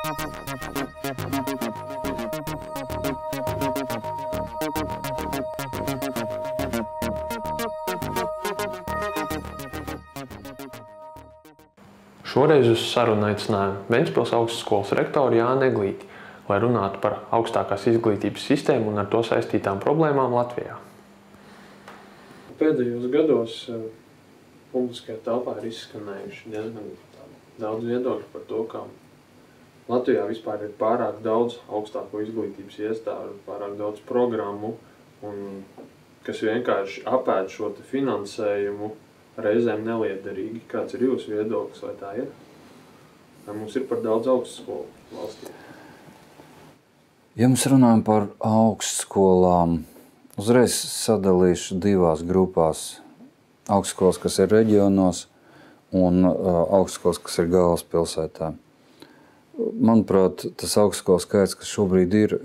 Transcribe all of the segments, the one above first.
Šoreiz uz sarunu aicinājām Ventspils augstskolas rektoru Jāni Eglīti, lai runātu par augstākās izglītības sistēmu un ar to saistītām problēmām Latvijā. Pēdējos gados publiskajā telpā ir izskanējuši diezgan daudz viedokļu par to, ka Latvijā vispār ir pārāk daudz augstāko izglītības iestāžu, pārāk daudz programmu, un kas vienkārši apēd šo finansējumu reizēm neliederīgi. Kāds ir jūsu viedoklis, vai tā ir? Vai mums ir par daudz augstskolu valstī? Ja mēs runājam par augstskolām, uzreiz sadalīšu divās grupās. Augstskolas, kas ir reģionos, un augstskolas, kas ir galvaspilsētā. Manuprāt, tas augstskolu skaits, kas šobrīd ir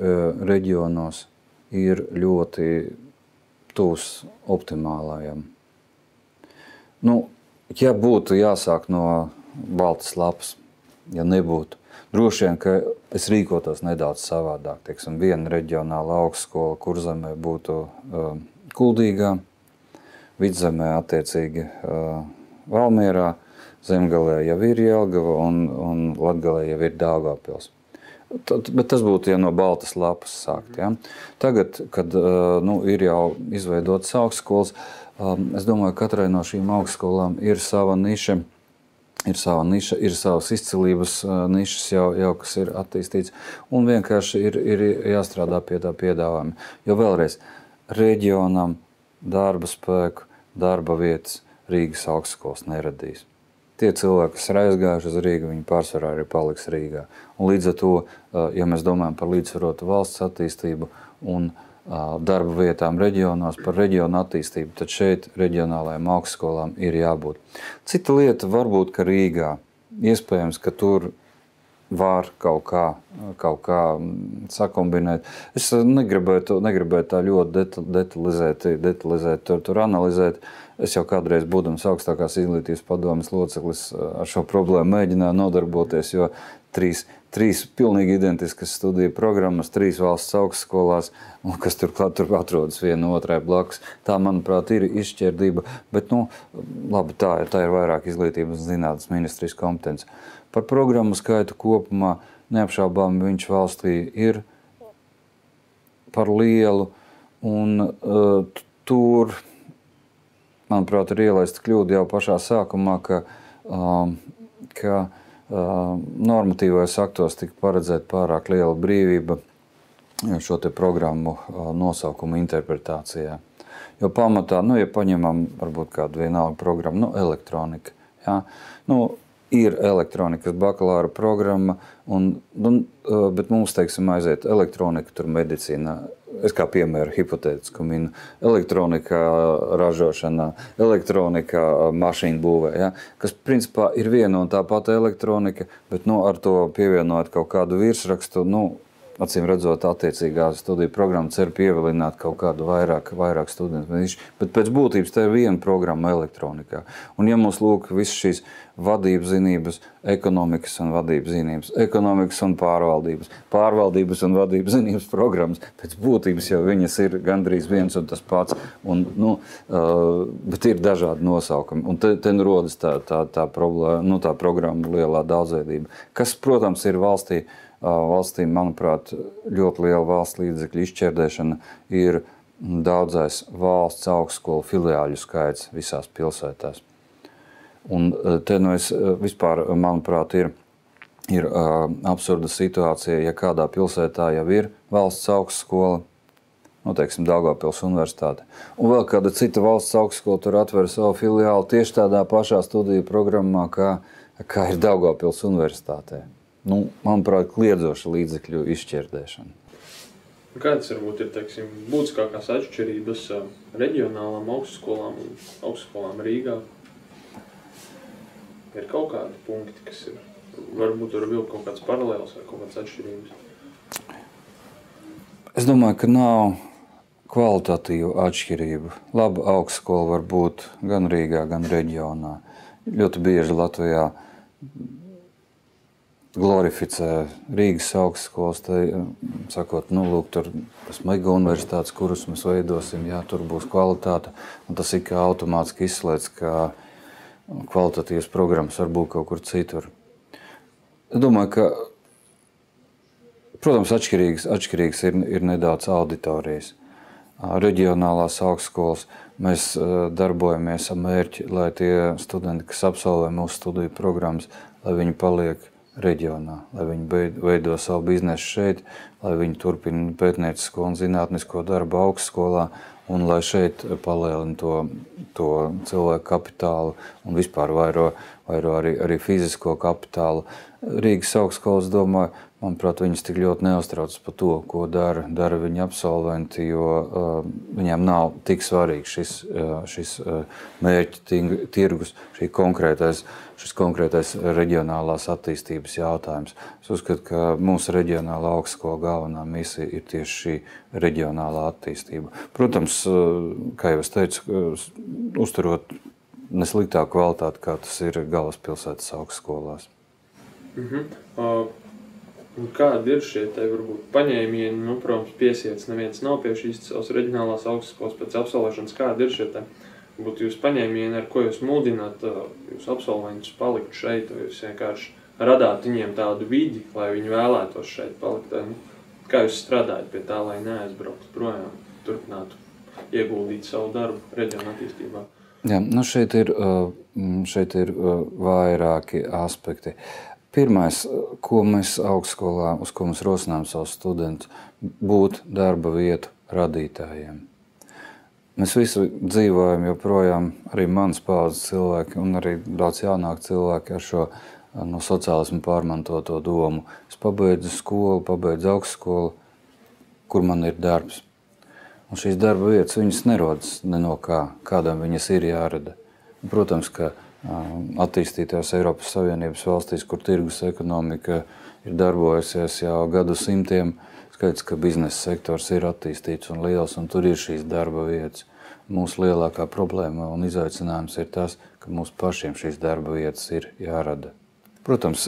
reģionos, ir ļoti tuvs optimālajam. Ja būtu jāsāk no baltas lapas, ja nebūtu, droši vien, ka es rīkotos nedaudz savādāk. Teiksim, viena reģionāla augstskola Kurzemē būtu Kuldīgā, Vidzemē attiecīgi Valmierā, Zemgalē jau ir Jelgava un Latgalē jau ir Daugavpils. Bet tas būtu, ja no baltas lapas sākt. Ja? Tagad, kad ir jau izveidotas augstskolas, es domāju, ka katrai no šīm augstskolām ir sava niša, ir savas izcilības nišas jau kas ir attīstīts, un vienkārši ir jāstrādā pie tā piedāvājuma. Jo vēlreiz, reģionam darba spēku, darba vietas Rīgas augstskolas neradīs. Tie cilvēki, kas ir aizgājuši uz Rīgu, viņi pārsvarā arī paliks Rīgā. Un līdz ar to, ja mēs domājam par līdzsvarotu valsts attīstību un darba vietām reģionos, par reģionu attīstību, tad šeit reģionālajām augstskolām ir jābūt. Cita lieta varbūt, ka Rīgā, iespējams, ka tur var kaut kā sakombinēt. Es negribēju tā ļoti detalizēt tur analizēt. Es jau kādreiz, būdams augstākās izglītības padomes loceklis, ar šo problēmu mēģināju nodarboties, jo trīs pilnīgi identiskas studiju programmas, 3 valsts augstskolās, un kas turklāt atrodas viena otrai blakus. Tā, manuprāt, ir izšķērdība, bet, labi, tā ir vairāk izglītības un zinātnes ministrijas kompetence. Par programmu skaitu kopumā neapšaubām viņš valstī ir par lielu, un tur, manuprāt, ir ielaista kļūda jau pašā sākumā, ka normatīvais aktos tika paredzēta pārāk liela brīvība šo te programmu nosaukumu interpretācijā. Jo pamatā, ja paņemam varbūt kādu vienalga programmu, elektronika, ja, ir elektronikas bakalaura programma, bet mums, teiksim, aiziet elektronika, tur medicīna. Es kā piemēru hipotētisku minu, elektronika ražošanā, elektronika mašīnu būvē, ja, kas principā ir viena un tā pati elektronika, bet ar to pievienot kaut kādu virsrakstu, acīm redzot, attiecīgā studiju programma cer pievilināt kaut kādu vairāk studentu. Bet pēc būtības tā ir viena programma elektronikā. Un ja mums lūk visas šīs vadības zinības, ekonomikas un vadības zinības, ekonomikas un pārvaldības un vadības zinības programmas, pēc būtības jau viņas ir gandrīz viens un tas pats, bet ir dažādi nosaukumi. Un te rodas tā problēma, tā programma lielā daudzveidība, kas, protams, ir valstī, manuprāt, ļoti liela valsts līdzekļu izšķērdēšana ir daudzais valsts augstskolu filiāļu skaits visās pilsētās. Un te vispār, manuprāt, ir absurda situācija, ja kādā pilsētā jau ir valsts augstskola, teiksim, Daugavpils universitāte, un vēl kāda cita valsts augstskola tur atver savu filiālu tieši tādā pašā studiju programmā, kā ir Daugavpils universitātē. Manuprāt, kliedzoša līdzekļu izšķērdēšana. Kādas varbūt ir, teiksim, būtiskākās atšķirības reģionālām augstskolām un augstskolām Rīgā? Ir kaut kādi punkti, kas ir, varbūt tur vilkt kaut kāds paralēls vai kaut kāds atšķirības? Es domāju, ka nav kvalitatīvu atšķirību. Laba augstskola var būt gan Rīgā, gan reģionā. Ļoti bieži Latvijā glorificē Rīgas augstskolas, sakot, lūk, tur tas mega universitātes, kurus mēs veidosim, jā, tur būs kvalitāte, un tas ir kā automātiski izslēdz, ka kvalitatīvas programmas var būt kaut kur citur. Es domāju, ka, protams, atšķirīgs ir nedaudz auditorijas. Reģionālās augstskolas mēs darbojamies ar mērķi, lai tie studenti, kas absolvē mūsu studiju programmas, lai viņi paliek reģionā, lai viņi veido savu biznesu šeit, lai viņi turpina pētniecisko un zinātnisko darbu augstskolā un lai šeit palielina to cilvēku kapitālu un vispār vairo arī fizisko kapitālu. Rīgas augstskolas, domāju, manuprāt, viņas tik ļoti neuztrauc par to, ko dara viņa absolventi, jo viņiem nav tik svarīgs šis mērķi tirgus, šis konkrētais reģionālās attīstības jautājums. Es uzskatu, ka mūsu reģionālā augstskola galvenā misija ir tieši šī reģionālā attīstība. Protams, kā jau es teicu, uzturot nesliktāku kvalitāti, kā tas ir galvaspilsētas augstskolās. Kādi ir šie te varbūt paņēmieni, protams, piesiets neviens nav pie šīs savas reģionālās augstskolas pēc absolvēšanas, kādi ir šie te varbūt jūs paņēmieni, ar ko jūs mudināt jūs absolventus palikt šeit, vai jūs vienkārši radāt viņiem tādu vidi, lai viņi vēlētos šeit palikt, kā jūs strādājat pie tā, lai neaizbraukt projām, turpinātu ieguldīt savu darbu reģiona attīstībā? Jā, šeit ir vairāki aspekti. Pirmais, ko mēs augstskolā, uz ko mēs rosinām savus studentus, būt darba vietu radītājiem. Mēs visi dzīvojam joprojām, arī manas paudzes cilvēki un arī daudz jaunāki cilvēki ar šo no sociālismu pārmantoto domu. Es pabeidzu skolu, pabeidzu augstskolu, kur man ir darbs. Un šīs darba vietas, viņas nerodas ne no kādam viņas ir jārada. Protams, ka attīstītajās Eiropas Savienības valstīs, kur tirgus ekonomika ir darbojusies jau gadu simtiem, skaidrs, ka biznesa sektors ir attīstīts un liels, un tur ir šīs darba vietas. Mūsu lielākā problēma un izaicinājums ir tas, ka mums pašiem šīs darba vietas ir jārada. Protams,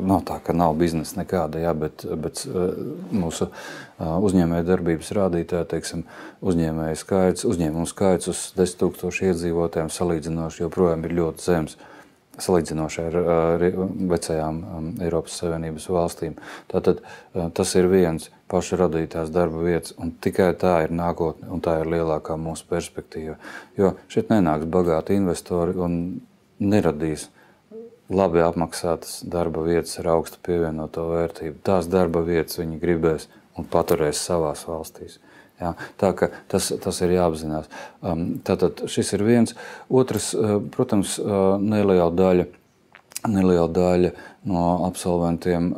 nav tā, ka nav biznesa nekāda, jā, bet mūsu uzņēmēju darbības rādītāji, teiksim, uzņēmumu skaits uz 10 000 iedzīvotājiem salīdzinoši joprojām ir ļoti zems, salīdzinoši ar vecajām Eiropas Savienības valstīm. Tātad tas ir viens paša radītās darba vietas, un tikai tā ir nākotne, un tā ir lielākā mūsu perspektīva. Jo šeit nenāks bagāti investori un neradīs labi apmaksātas darba vietas ar augstu pievienoto vērtību. Tās darba vietas viņi gribēs un paturēs savās valstīs. Jā, tā ka tas ir jāapzinās. Tātad šis ir viens. Otrs, protams, neliela daļa no absolventiem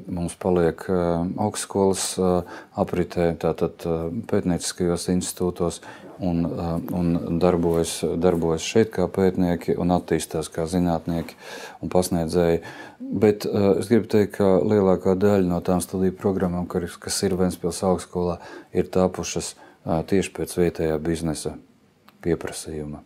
mums paliek augstskolas apritē, tātad pētnieciskajos institūtos un darbojas šeit kā pētnieki un attīstās kā zinātnieki un pasniedzēji. Bet es gribu teikt, ka lielākā daļa no tām studiju programmām, kas ir Ventspils augstskolā, ir tapušas tieši pēc vietējā biznesa pieprasījuma.